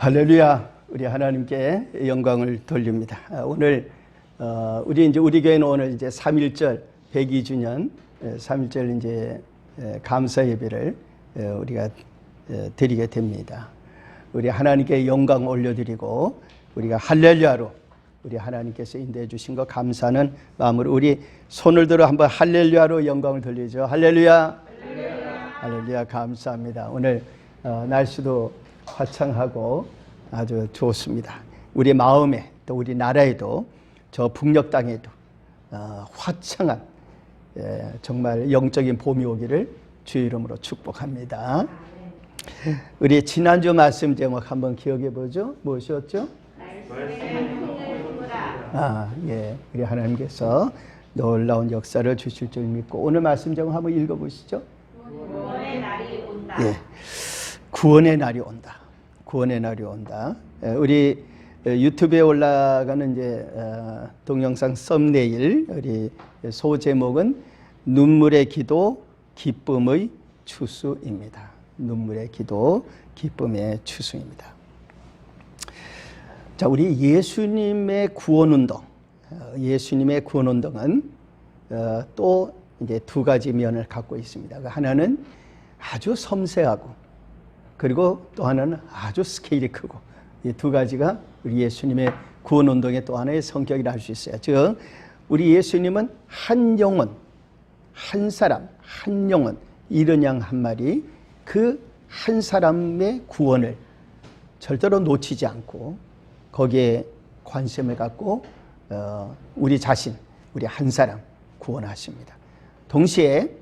할렐루야. 우리 하나님께 영광을 돌립니다. 오늘 우리 교회는 오늘 이제 3.1절 102주년 3.1절 이제 감사 예배를 우리가 드리게 됩니다. 우리 하나님께 영광 올려드리고 우리가 할렐루야로 우리 하나님께서 인도해 주신 것 감사하는 마음으로 우리 손을 들어 한번 할렐루야로 영광을 돌리죠. 할렐루야. 할렐루야. 할렐루야. 감사합니다. 오늘 날씨도 화창하고 아주 좋습니다. 우리 마음에 또 우리 나라에도 저 북녘 땅에도 화창한 정말 영적인 봄이 오기를 주의 이름으로 축복합니다. 우리 지난주 말씀 제목 한번 기억해 보죠. 무엇이었죠? 예, 우리 하나님께서 놀라운 역사를 주실 줄 믿고 오늘 말씀 제목 한번 읽어보시죠. 구원의 날이 온다. 예, 구원의 날이 온다. 구원의 날이 온다. 우리 유튜브에 올라가는 이제 동영상 썸네일 우리 소제목은 눈물의 기도, 기쁨의 추수입니다. 눈물의 기도, 기쁨의 추수입니다. 자, 우리 예수님의 구원운동, 예수님의 구원운동은 또 이제 두 가지 면을 갖고 있습니다. 하나는 아주 섬세하고 그리고 또 하나는 아주 스케일이 크고 이 두 가지가 우리 예수님의 구원운동의 또 하나의 성격이라 할 수 있어요. 즉 우리 예수님은 한 영혼, 한 사람, 한 영혼, 이른 양 한 마리 그 한 사람의 구원을 절대로 놓치지 않고 거기에 관심을 갖고 우리 자신, 우리 한 사람 구원하십니다. 동시에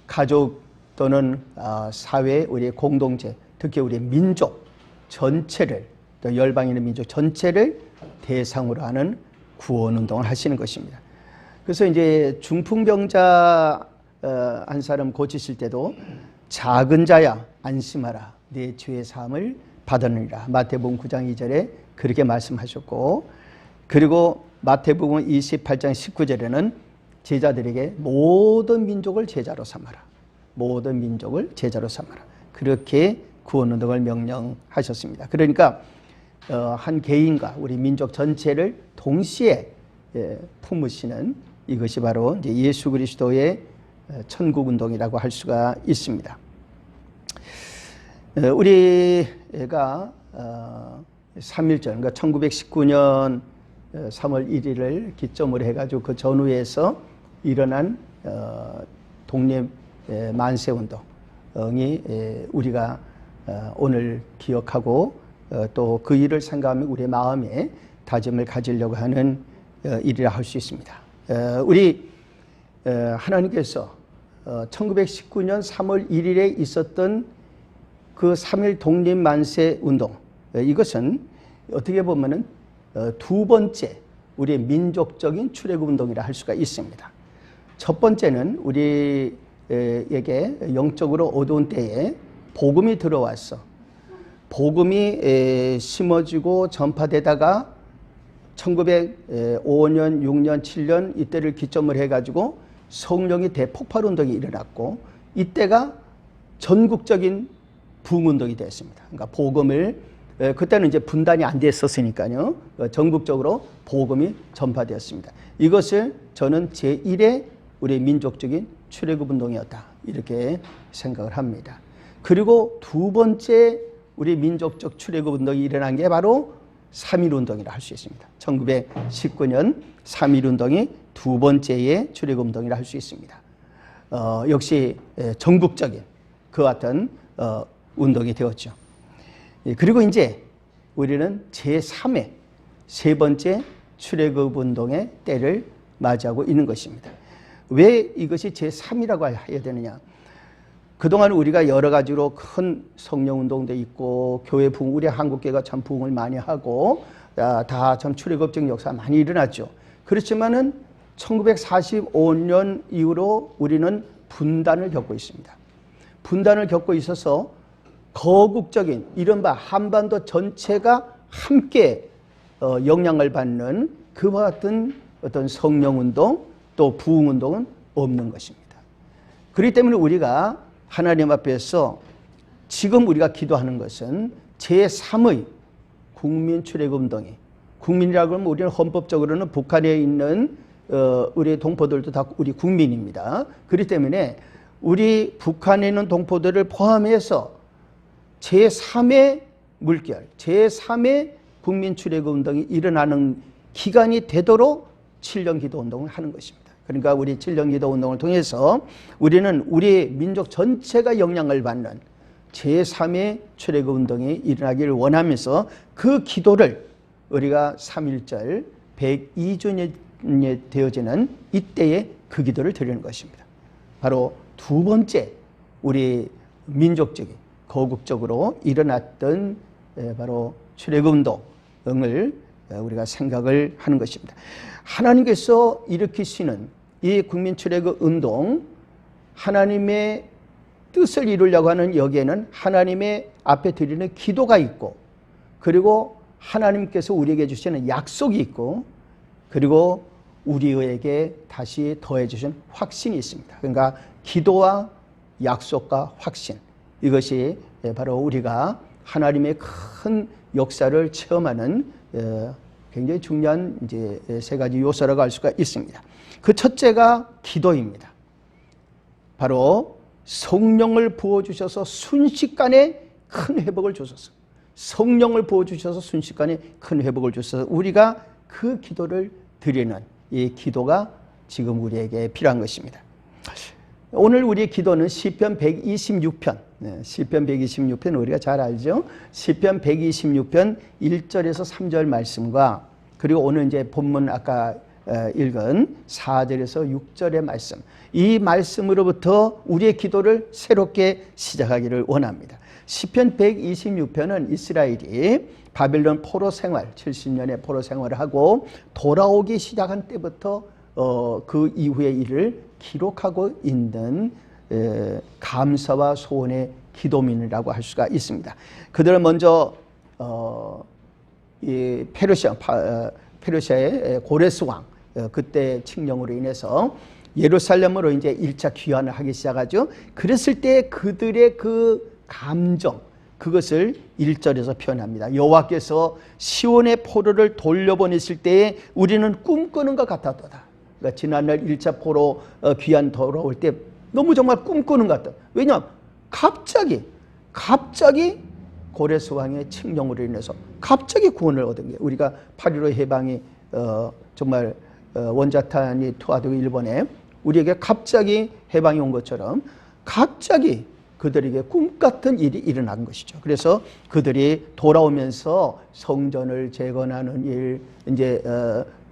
가족 또는 사회, 우리 공동체, 특히 우리 민족 전체를 또 열방에 있는 민족 전체를 대상으로 하는 구원운동을 하시는 것입니다. 그래서 이제 중풍병자 한 사람 고치실 때도 작은 자야 안심하라 내 죄의 사함을 받았느니라 마태복음 9장 2절에 그렇게 말씀하셨고 그리고 마태복음 28장 19절에는 제자들에게 모든 민족을 제자로 삼아라. 모든 민족을 제자로 삼아라. 그렇게 구원운동을 명령하셨습니다. 그러니까 한 개인과 우리 민족 전체를 동시에 품으시는 이것이 바로 이제 예수 그리스도의 천국운동이라고 할 수가 있습니다. 우리가 3.1절, 그러니까 1919년 3월 1일을 기점으로 해가지고 그 전후에서 일어난 독립 만세운동이 우리가 오늘 기억하고 또 그 일을 생각하며 우리의 마음에 다짐을 가지려고 하는 일이라 할 수 있습니다. 우리 하나님께서 1919년 3월 1일에 있었던 그 3.1 독립 만세 운동 이것은 어떻게 보면은 두 번째 우리의 민족적인 출애굽 운동이라 할 수가 있습니다. 첫 번째는 우리에게 영적으로 어두운 때에 복음이 들어왔어. 복음이 심어지고 전파되다가 1905년, 6년, 7년 이때를 기점으로 해가지고 성령의 대폭발 운동이 일어났고 이때가 전국적인 부흥운동이 됐습니다. 그러니까 복음을 그때는 이제 분단이 안 됐었으니까요. 전국적으로 복음이 전파되었습니다. 이것을 저는 제1의 우리 민족적인 출애굽 운동이었다. 이렇게 생각을 합니다. 그리고 두 번째 우리 민족적 출애굽 운동이 일어난 게 바로 3.1 운동이라 할 수 있습니다. 1919년 3.1 운동이 두 번째의 출애굽 운동이라 할 수 있습니다. 역시 전국적인 그와 같은 운동이 되었죠. 그리고 이제 우리는 제3회 세 번째 출애굽 운동의 때를 맞이하고 있는 것입니다. 왜 이것이 제3이라고 해야 되느냐? 그동안 우리가 여러 가지로 큰 성령운동도 있고 교회 부흥, 우리 한국교회가 참 부흥을 많이 하고 다 참 출애굽적 역사가 많이 일어났죠. 그렇지만은 1945년 이후로 우리는 분단을 겪고 있습니다. 분단을 겪고 있어서 거국적인 이른바 한반도 전체가 함께 영향을 받는 그와 같은 어떤 성령운동 또 부흥운동은 없는 것입니다. 그렇기 때문에 우리가 하나님 앞에서 지금 우리가 기도하는 것은 제3의 국민 출애굽운동이, 국민이라고 하면 우리는 헌법적으로는 북한에 있는 우리 동포들도 다 우리 국민입니다. 그렇기 때문에 우리 북한에 있는 동포들을 포함해서 제3의 물결, 제3의 국민 출애굽운동이 일어나는 기간이 되도록 7년 기도운동을 하는 것입니다. 그러니까 우리 7년 기도운동을 통해서 우리는 우리 민족 전체가 영향을 받는 제3의 출애굽운동이 일어나기를 원하면서 그 기도를 우리가 3.1절 102주년에 되어지는 이때에 그 기도를 드리는 것입니다. 바로 두 번째 우리 민족적인 거국적으로 일어났던 바로 출애굽운동을 우리가 생각을 하는 것입니다. 하나님께서 일으키시는 이 국민 출애굽운동, 하나님의 뜻을 이루려고 하는 여기에는 하나님의 앞에 드리는 기도가 있고, 그리고 하나님께서 우리에게 주시는 약속이 있고, 그리고 우리에게 다시 더해 주신 확신이 있습니다. 그러니까 기도와 약속과 확신, 이것이 바로 우리가 하나님의 큰 역사를 체험하는 굉장히 중요한 이제 세 가지 요소라고 할 수가 있습니다. 그 첫째가 기도입니다. 바로 성령을 부어주셔서 순식간에 큰 회복을 주셔서, 성령을 부어주셔서 순식간에 큰 회복을 주셔서 우리가 그 기도를 드리는 이 기도가 지금 우리에게 필요한 것입니다. 오늘 우리의 기도는 시편 126편, 시편 126편 우리가 잘 알죠? 시편 126편 1절에서 3절 말씀과, 그리고 오늘 이제 본문 아까 읽은 4절에서 6절의 말씀, 이 말씀으로부터 우리의 기도를 새롭게 시작하기를 원합니다. 시편 126편은 이스라엘이 바벨론 포로 생활, 70년의 포로 생활을 하고 돌아오기 시작한 때부터 그 이후의 일을 기록하고 있는 감사와 소원의 기도민이라고 할 수가 있습니다. 그들은 먼저 이 페르시아의 고레스 왕, 그때 칙령으로 인해서 예루살렘으로 이제 1차 귀환을 하기 시작하죠. 그랬을 때 그들의 그 감정, 그것을 1절에서 표현합니다. 여호와께서 시온의 포로를 돌려보냈을 때에 우리는 꿈꾸는 것 같았도다. 그러니까 지난날 1차 포로 귀환 돌아올 때 너무 정말 꿈꾸는 것 같다. 왜냐하면 갑자기 고레스 왕의 칙령으로 인해서 갑자기 구원을 얻은 게, 우리가 8.15 해방이 정말 원자탄이 투하되고 일본에 우리에게 갑자기 해방이 온 것처럼 갑자기 그들에게 꿈같은 일이 일어난 것이죠. 그래서 그들이 돌아오면서 성전을 재건하는 일, 이제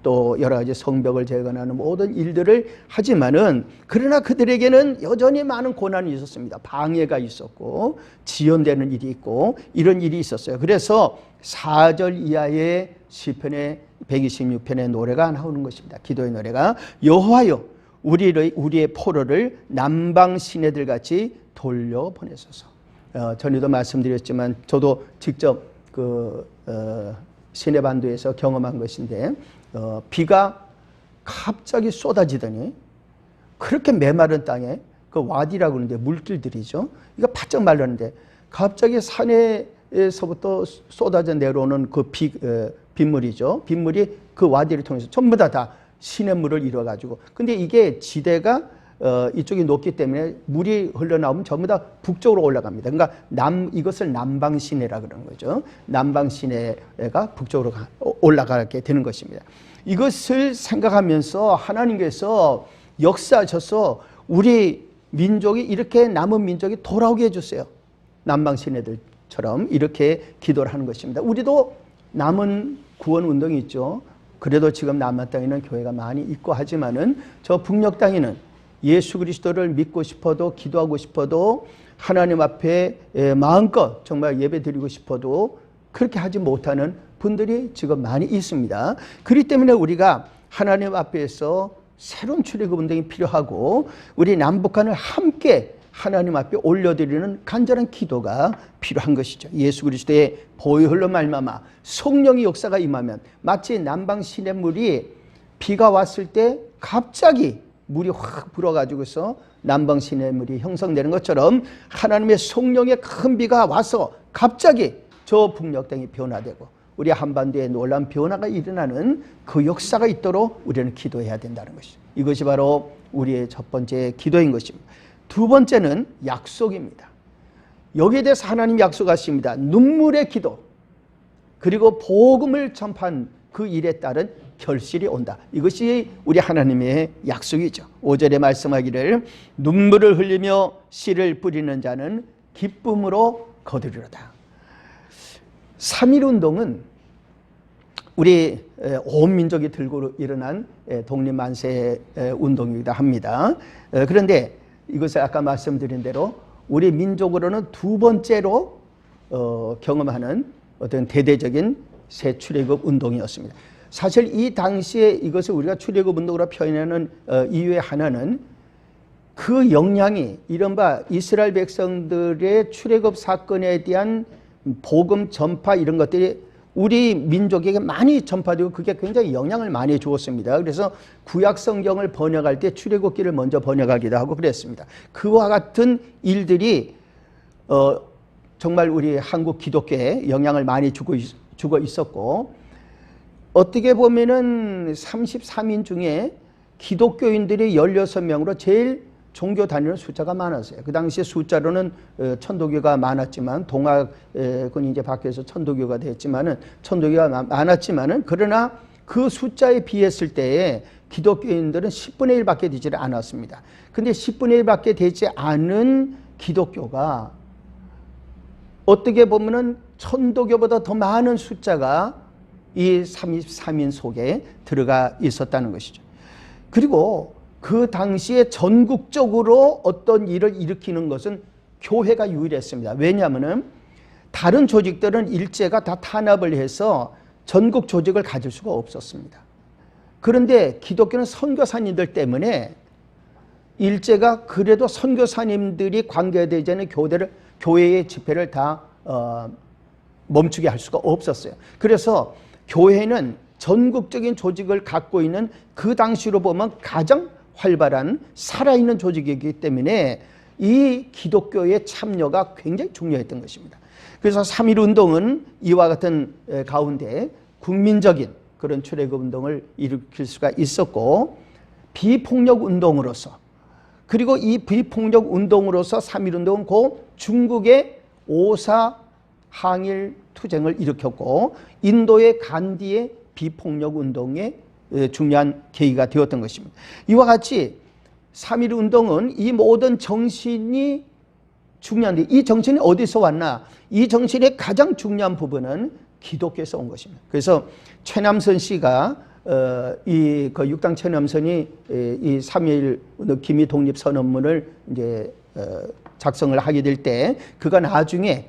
또 여러 가지 성벽을 재건하는 모든 일들을 하지만은, 그러나 그들에게는 여전히 많은 고난이 있었습니다. 방해가 있었고 지연되는 일이 있고 이런 일이 있었어요. 그래서 4절 이하의 시편의 126편의 노래가 나오는 것입니다. 기도의 노래가, 여호와여 우리의 포로를 남방 시내들 같이 돌려보내소서. 전에도 말씀드렸지만 저도 직접 그 시내반도에서 경험한 것인데, 비가 갑자기 쏟아지더니 그렇게 메마른 땅에, 그 와디라고 하는데 물길들이죠, 이거 바짝 말랐는데 갑자기 산에서부터 쏟아져 내려오는 그 빗물이죠. 빗물이 그 와디를 통해서 전부 다 시냇물을 이뤄가지고, 근데 이게 지대가 이쪽이 높기 때문에 물이 흘러나오면 전부 다 북쪽으로 올라갑니다. 그러니까 이것을 남방 시내라 그러는 거죠. 남방 시내가 북쪽으로 올라가게 되는 것입니다. 이것을 생각하면서 하나님께서 역사하셔서 우리 민족이, 이렇게 남은 민족이 돌아오게 해주세요. 남방 시내들처럼 이렇게 기도를 하는 것입니다. 우리도 남은 구원 운동이 있죠. 그래도 지금 남한 땅에는 교회가 많이 있고 하지만은 저 북녘 땅에는 예수 그리스도를 믿고 싶어도, 기도하고 싶어도, 하나님 앞에 마음껏 정말 예배 드리고 싶어도 그렇게 하지 못하는 분들이 지금 많이 있습니다. 그렇기 때문에 우리가 하나님 앞에서 새로운 출애굽 운동이 필요하고, 우리 남북한을 함께 하나님 앞에 올려드리는 간절한 기도가 필요한 것이죠. 예수 그리스도의 보혈로 말미암아 성령의 역사가 임하면, 마치 남방 시냇물이 비가 왔을 때 갑자기 물이 확 불어가지고서 남방 시냇물이 형성되는 것처럼, 하나님의 성령의 큰 비가 와서 갑자기 저 북녘 땅이 변화되고 우리 한반도에 놀라운 변화가 일어나는 그 역사가 있도록 우리는 기도해야 된다는 것이죠. 이것이 바로 우리의 첫 번째 기도인 것입니다. 두 번째는 약속입니다. 여기에 대해서 하나님 약속하십니다. 눈물의 기도 그리고 복음을 전파한 그 일에 따른 결실이 온다. 이것이 우리 하나님의 약속이죠. 5절에 말씀하기를 눈물을 흘리며 씨를 뿌리는 자는 기쁨으로 거두리로다. 3.1운동은 우리 온 민족이 들고 일어난 독립만세 운동이기도 합니다. 그런데 이것을 아까 말씀드린 대로 우리 민족으로는 두 번째로 경험하는 어떤 대대적인 새 출애굽 운동이었습니다. 사실 이 당시에 이것을 우리가 출애굽 운동으로 표현하는 이유의 하나는 그 영향이 이른바 이스라엘 백성들의 출애굽 사건에 대한 복음 전파 이런 것들이 우리 민족에게 많이 전파되고 그게 굉장히 영향을 많이 주었습니다. 그래서 구약 성경을 번역할 때 출애굽기를 먼저 번역하기도 하고 그랬습니다. 그와 같은 일들이 정말 우리 한국 기독교에 영향을 많이 주고 있었고, 어떻게 보면은 33인 중에 기독교인들이 16명으로 제일 종교 다니는 숫자가 많았어요. 그 당시에 숫자로는 천도교가 많았지만 동학은 이제 바뀌어서 천도교가 됐지만은 천도교가 많았지만은 그러나 그 숫자에 비했을 때에 기독교인들은 10분의 1밖에 되지 않았습니다. 근데 10분의 1밖에 되지 않은 기독교가 어떻게 보면은 천도교보다 더 많은 숫자가 이 33인 속에 들어가 있었다는 것이죠. 그리고 그 당시에 전국적으로 어떤 일을 일으키는 것은 교회가 유일했습니다. 왜냐하면 다른 조직들은 일제가 다 탄압을 해서 전국 조직을 가질 수가 없었습니다. 그런데 기독교는 선교사님들 때문에 일제가 그래도 선교사님들이 관계되지 않은 교회의 집회를 다 멈추게 할 수가 없었어요. 그래서 교회는 전국적인 조직을 갖고 있는 그 당시로 보면 가장 활발한 살아있는 조직이기 때문에 이 기독교의 참여가 굉장히 중요했던 것입니다. 그래서 3.1운동은 이와 같은 가운데 국민적인 그런 출애굽 운동을 일으킬 수가 있었고, 비폭력 운동으로서, 그리고 이 비폭력 운동으로서 3.1운동은 곧 중국의 5.4 항일 투쟁을 일으켰고 인도의 간디의 비폭력 운동에 중요한 계기가 되었던 것입니다. 이와 같이 3.1운동은 이 모든 정신이 중요한데, 이 정신이 어디서 왔나? 이 정신의 가장 중요한 부분은 기독교에서 온 것입니다. 그래서 최남선 씨가 그 육당 최남선이 이 3.1 기미 독립 선언문을 이제 작성을 하게 될 때 그가 나중에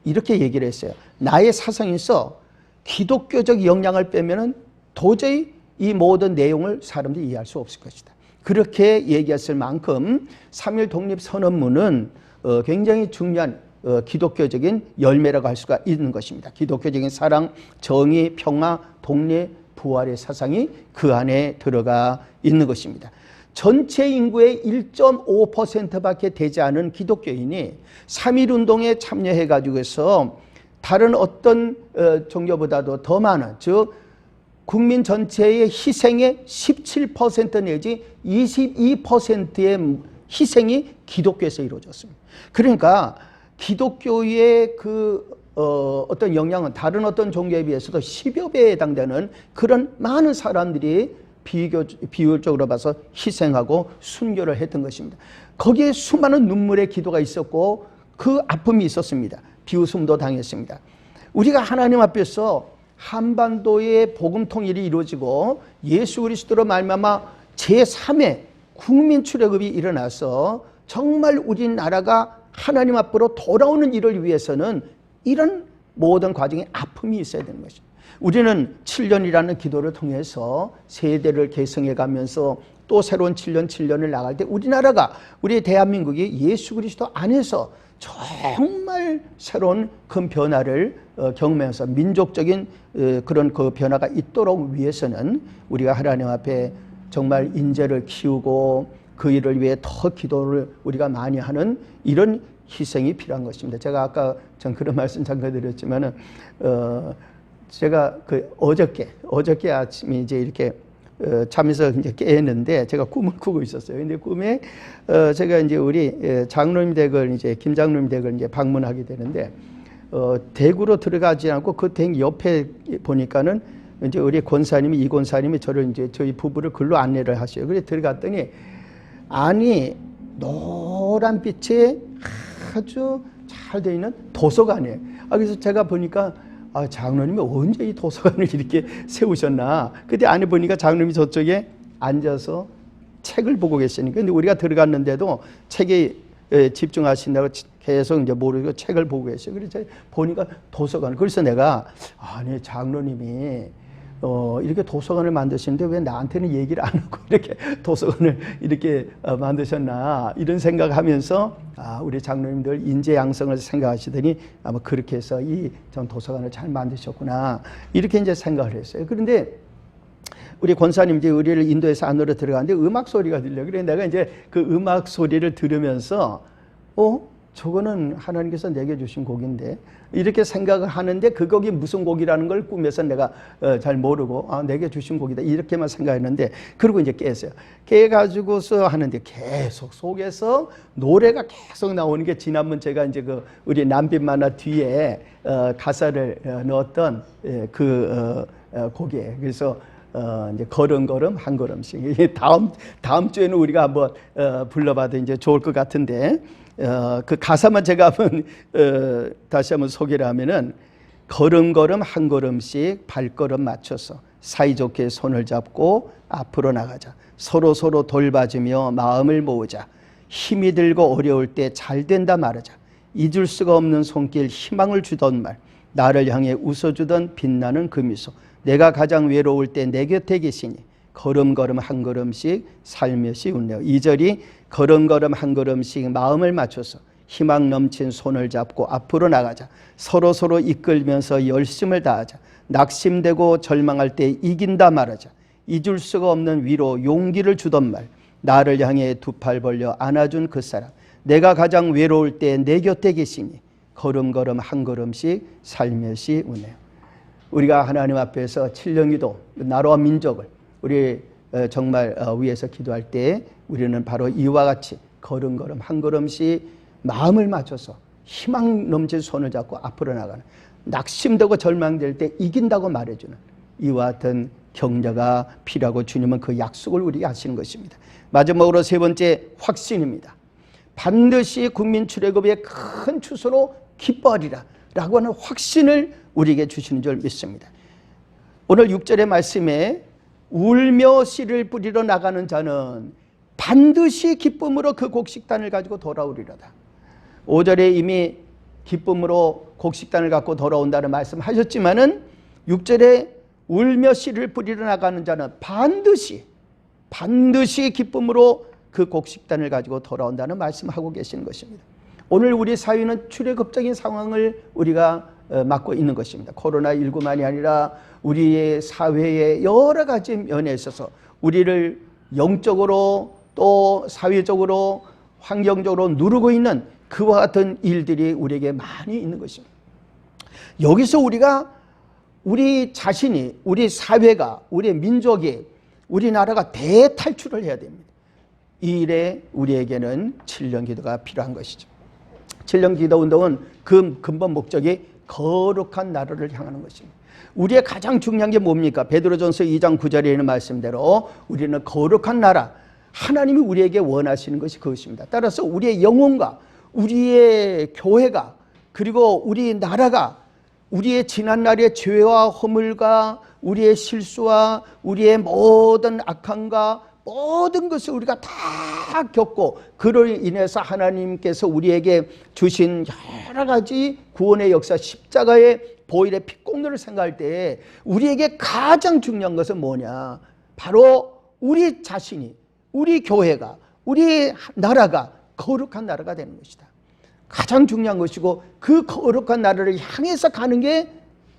이렇게 얘기를 했어요. 나의 사상에서 기독교적 영향을 빼면은 도저히 이 모든 내용을 사람들이 이해할 수 없을 것이다. 그렇게 얘기했을 만큼 3.1 독립선언문은 굉장히 중요한 기독교적인 열매라고 할 수가 있는 것입니다. 기독교적인 사랑, 정의, 평화, 독립, 부활의 사상이 그 안에 들어가 있는 것입니다. 전체 인구의 1.5%밖에 되지 않은 기독교인이 3.1운동에 참여해가지고서 다른 어떤 종교보다도 더 많은, 즉 국민 전체의 희생의 17% 내지 22%의 희생이 기독교에서 이루어졌습니다. 그러니까 기독교의 어떤 영향은 다른 어떤 종교에 비해서도 10여 배에 해당되는 그런 많은 사람들이 비율적으로 봐서 희생하고 순교를 했던 것입니다. 거기에 수많은 눈물의 기도가 있었고 그 아픔이 있었습니다. 비웃음도 당했습니다. 우리가 하나님 앞에서 한반도의 복음 통일이 이루어지고 예수 그리스도로 말미암아 제3의 국민 출애굽이 일어나서 정말 우리나라가 하나님 앞으로 돌아오는 일을 위해서는 이런 모든 과정에 아픔이 있어야 되는 것입니다. 우리는 7년이라는 기도를 통해서 세대를 개성해 가면서 또 새로운 7년을 나갈 때 우리나라가, 우리 대한민국이 예수 그리스도 안에서 정말 새로운 큰 변화를 경험해서 민족적인 그런 그 변화가 있도록 위해서는 우리가 하나님 앞에 정말 인재를 키우고 그 일을 위해 더 기도를 우리가 많이 하는 이런 희생이 필요한 것입니다. 제가 아까 전 그런 말씀 잠깐 드렸지만은 제가 그 어저께 아침에 이제 이렇게 잠에서 이제 깨었는데 제가 꿈을 꾸고 있었어요. 근데 꿈에 제가 이제 우리 장로님 댁을 이제 김 장로님 댁을 이제 방문하게 되는데 댁으로 들어가지 않고 그 댁 옆에 보니까는 이제 우리 권사님이 이 권사님이 저를 이제 저희 부부를 글로 안내를 하셔요. 그래서 들어갔더니 안이 노란 빛에 아주 잘 되어 있는 도서관이에요. 그래서 제가 보니까 장로님이 언제 이 도서관을 이렇게 세우셨나. 그때 안에 보니까 장로님이 저쪽에 앉아서 책을 보고 계시니까. 근데 우리가 들어갔는데도 책에 집중하신다고 계속 이제 모르고 책을 보고 계셔요. 그래서 제가 보니까 도서관. 그래서 내가 아니 장로님이 이렇게 도서관을 만드시는데 왜 나한테는 얘기를 안 하고 이렇게 도서관을 이렇게 만드셨나 이런 생각하면서 우리 장로님들 인재 양성을 생각하시더니 아마 그렇게 해서 이 전 도서관을 잘 만드셨구나 이렇게 이제 생각을 했어요. 그런데 우리 권사님 이제 우리를 인도에서 안으로 들어가는데 음악 소리가 들려. 그래 내가 이제 그 음악 소리를 들으면서 저거는 하나님께서 내게 주신 곡인데 이렇게 생각을 하는데 그 곡이 무슨 곡이라는 걸 꿈에서 내가 잘 모르고 내게 주신 곡이다 이렇게만 생각했는데 그리고 이제 깼어요. 깨가지고서 하는데 계속 속에서 노래가 계속 나오는 게 지난번 제가 이제 그 우리 남빛 만화 뒤에 가사를 넣었던 그 곡이에요. 그래서 이제 걸음걸음 한 걸음씩 다음 주에는 우리가 한번 불러봐도 이제 좋을 것 같은데 그 가사만 제가 한번 다시 한번 소개를 하면은 걸음걸음 한 걸음씩 발걸음 맞춰서 사이좋게 손을 잡고 앞으로 나가자. 서로 돌봐주며 마음을 모으자. 힘이 들고 어려울 때 잘 된다 말하자. 잊을 수가 없는 손길 희망을 주던 말. 나를 향해 웃어주던 빛나는 그 미소. 내가 가장 외로울 때 내 곁에 계시니 걸음걸음 한 걸음씩 살며시 웃네요. 2절이 걸음걸음 한 걸음씩 마음을 맞춰서 희망 넘친 손을 잡고 앞으로 나가자. 서로 이끌면서 열심을 다하자. 낙심되고 절망할 때 이긴다 말하자. 잊을 수가 없는 위로 용기를 주던 말. 나를 향해 두 팔 벌려 안아준 그 사람. 내가 가장 외로울 때 내 곁에 계시니 걸음걸음 한 걸음씩 살며시 웃네요. 우리가 하나님 앞에서 7년기도 나라와 민족을 우리 정말 위해서 기도할 때 우리는 바로 이와 같이 걸음걸음 한 걸음씩 마음을 맞춰서 희망 넘친 손을 잡고 앞으로 나가는, 낙심되고 절망될 때 이긴다고 말해주는 이와 같은 격려가 필요하고 주님은 그 약속을 우리에게 하시는 것입니다. 마지막으로 세 번째 확신입니다. 반드시 국민 출애굽의 큰 추수로 기뻐하리라 라고 하는 확신을 우리에게 주시는 줄 믿습니다. 오늘 6절의 말씀에 울며 씨를 뿌리러 나가는 자는 반드시 기쁨으로 그 곡식단을 가지고 돌아오리로다. 5절에 이미 기쁨으로 곡식단을 갖고 돌아온다는 말씀하셨지만은 6절에 울며 씨를 뿌리러 나가는 자는 반드시 기쁨으로 그 곡식단을 가지고 돌아온다는 말씀하고 계시는 것입니다. 오늘 우리 사회는 출애굽적인 상황을 우리가 맞고 있는 것입니다. 코로나19만이 아니라 우리의 사회의 여러 가지 면에 있어서 우리를 영적으로 또 사회적으로 환경적으로 누르고 있는 그와 같은 일들이 우리에게 많이 있는 것입니다. 여기서 우리가 우리 자신이, 우리 사회가, 우리 민족이, 우리나라가 대탈출을 해야 됩니다. 이 일에 우리에게는 7년 기도가 필요한 것이죠. 7년 기도 운동은 그 근본 목적이 거룩한 나라를 향하는 것입니다. 우리의 가장 중요한 게 뭡니까? 베드로전서 2장 9절에 있는 말씀대로 우리는 거룩한 나라, 하나님이 우리에게 원하시는 것이 그것입니다. 따라서 우리의 영혼과 우리의 교회가 그리고 우리 나라가 우리의 지난날의 죄와 허물과 우리의 실수와 우리의 모든 악함과 모든 것을 우리가 다 겪고 그로 인해서 하나님께서 우리에게 주신 여러 가지 구원의 역사, 십자가의 보혈의 피공로를 생각할 때 우리에게 가장 중요한 것은 뭐냐? 바로 우리 자신이, 우리 교회가, 우리 나라가 거룩한 나라가 되는 것이다. 가장 중요한 것이고 그 거룩한 나라를 향해서 가는 게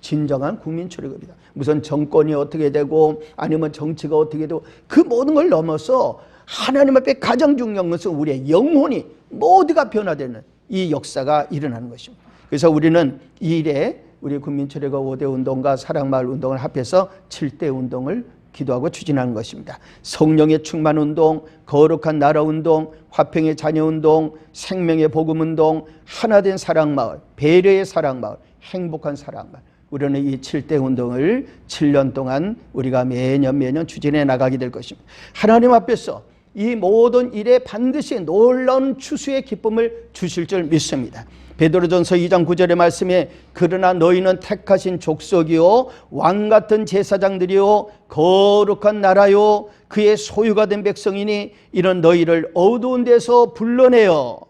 진정한 국민 출애굽이다. 무슨 정권이 어떻게 되고 아니면 정치가 어떻게 되고 그 모든 걸 넘어서 하나님 앞에 가장 중요한 것은 우리의 영혼이 모두가 변화되는 이 역사가 일어나는 것입니다. 그래서 우리는 이 일에 우리 국민철회가 5대 운동과 사랑마을 운동을 합해서 7대 운동을 기도하고 추진하는 것입니다. 성령의 충만 운동, 거룩한 나라 운동, 화평의 자녀 운동, 생명의 복음 운동, 하나된 사랑마을, 배려의 사랑마을, 행복한 사랑마을. 우리는 이 7대 운동을 7년 동안 우리가 매년 추진해 나가게 될 것입니다. 하나님 앞에서 이 모든 일에 반드시 놀라운 추수의 기쁨을 주실 줄 믿습니다. 베드로전서 2장 9절의 말씀에 그러나 너희는 택하신 족속이요 왕같은 제사장들이요 거룩한 나라요 그의 소유가 된 백성이니 이런 너희를 어두운 데서 불러내어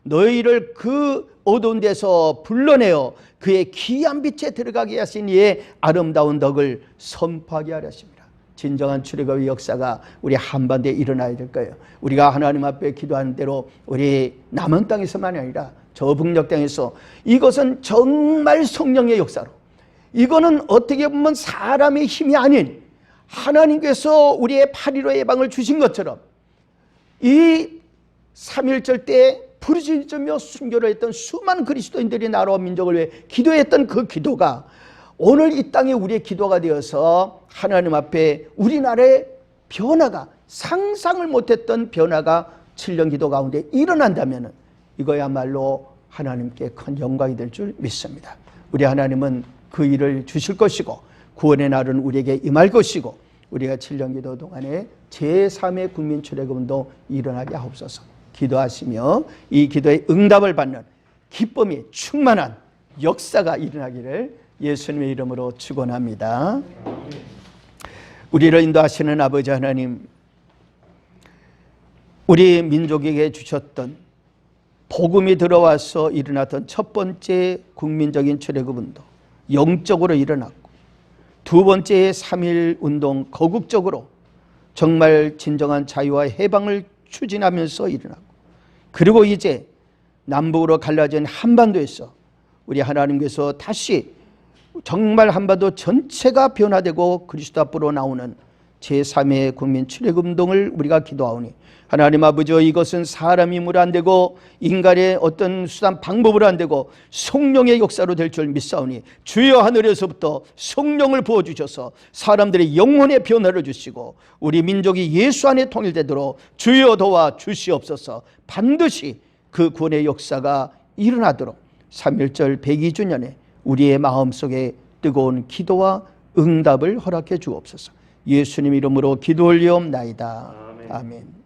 너희를 그 어두운 데서 불러내어 그의 귀한 빛에 들어가게 하신 이의 아름다운 덕을 선포하게 하렸습니다. 진정한 출애굽의 역사가 우리 한반도에 일어나야 될 거예요. 우리가 하나님 앞에 기도하는 대로 우리 남은 땅에서만이 아니라 저 북녘 땅에서 이것은 정말 성령의 역사로, 이거는 어떻게 보면 사람의 힘이 아닌 하나님께서 우리의 8.15 예방을 주신 것처럼 이 3.1절 때 부르짖으며 순교를 했던 수많은 그리스도인들이 나라와 민족을 위해 기도했던 그 기도가 오늘 이 땅에 우리의 기도가 되어서 하나님 앞에 우리나라의 변화가, 상상을 못했던 변화가 7년 기도 가운데 일어난다면 이거야말로 하나님께 큰 영광이 될 줄 믿습니다. 우리 하나님은 그 일을 주실 것이고 구원의 날은 우리에게 임할 것이고 우리가 7년 기도 동안에 제3의 국민 출애굽운동 일어나게 하옵소서. 기도하시며 이 기도에 응답을 받는 기쁨이 충만한 역사가 일어나기를 예수님의 이름으로 축원합니다. 우리를 인도하시는 아버지 하나님, 우리 민족에게 주셨던 복음이 들어와서 일어났던 첫 번째 국민적인 출애굽운동 영적으로 일어났고, 두 번째 3.1 운동 거국적으로 정말 진정한 자유와 해방을 추진하면서 일어나고, 그리고 이제 남북으로 갈라진 한반도에서 우리 하나님께서 다시 정말 한반도 전체가 변화되고 그리스도 앞으로 나오는 제3의 국민 출애굽운동을 우리가 기도하오니 하나님 아버지여, 이것은 사람의 힘으로 안 되고 인간의 어떤 수단 방법으로 안 되고 성령의 역사로 될 줄 믿사오니 주여 하늘에서부터 성령을 부어주셔서 사람들의 영혼의 변화를 주시고 우리 민족이 예수 안에 통일되도록 주여 도와 주시옵소서. 반드시 그 구원의 역사가 일어나도록 3.1절 102주년에 우리의 마음속에 뜨거운 기도와 응답을 허락해 주옵소서. 예수님 이름으로 기도 올리옵나이다. 아멘.